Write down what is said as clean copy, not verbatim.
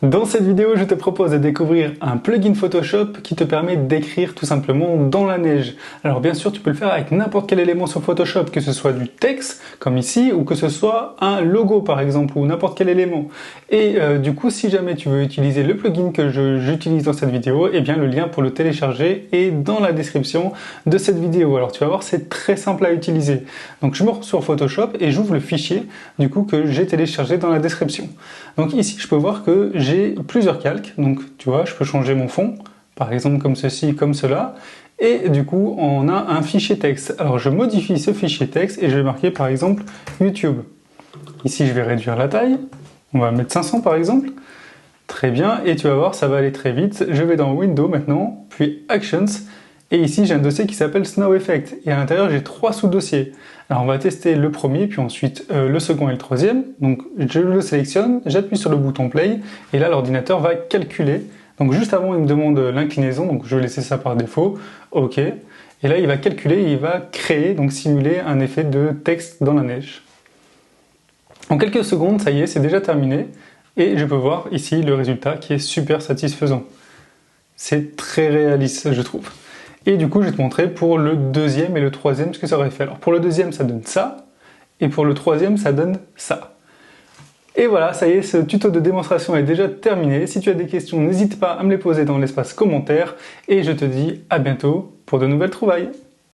Dans cette vidéo, je te propose de découvrir un plugin Photoshop qui te permet d'écrire tout simplement dans la neige. Alors bien sûr, tu peux le faire avec n'importe quel élément sur Photoshop, que ce soit du texte, comme ici, ou que ce soit un logo par exemple, ou n'importe quel élément. Et du coup, si jamais tu veux utiliser le plugin que j'utilise dans cette vidéo, eh bien le lien pour le télécharger est dans la description de cette vidéo. Alors tu vas voir, c'est très simple à utiliser. Donc je me rends sur Photoshop et j'ouvre le fichier du coup que j'ai téléchargé dans la description. Donc ici, je peux voir que j'ai plusieurs calques, donc tu vois, je peux changer mon fond, par exemple comme ceci, comme cela, et du coup, on a un fichier texte. Alors je modifie ce fichier texte et je vais marquer par exemple YouTube. Ici, je vais réduire la taille, on va mettre 500 par exemple. Très bien, et tu vas voir, ça va aller très vite. Je vais dans Window maintenant, puis Actions, et ici j'ai un dossier qui s'appelle Snow Effect, et à l'intérieur j'ai 3 sous-dossiers. Alors on va tester le premier, puis ensuite le second et le troisième. Donc je le sélectionne, j'appuie sur le bouton Play, et là l'ordinateur va calculer. Donc juste avant il me demande l'inclinaison, donc je vais laisser ça par défaut, OK. Et là il va calculer, et il va créer, donc simuler un effet de texte dans la neige. En quelques secondes, ça y est, c'est déjà terminé. Et je peux voir ici le résultat qui est super satisfaisant. C'est très réaliste, je trouve. Et du coup, je vais te montrer pour le deuxième et le troisième ce que ça aurait fait. Alors pour le deuxième, ça donne ça. Et pour le troisième, ça donne ça. Et voilà, ça y est, ce tuto de démonstration est déjà terminé. Si tu as des questions, n'hésite pas à me les poser dans l'espace commentaire. Et je te dis à bientôt pour de nouvelles trouvailles.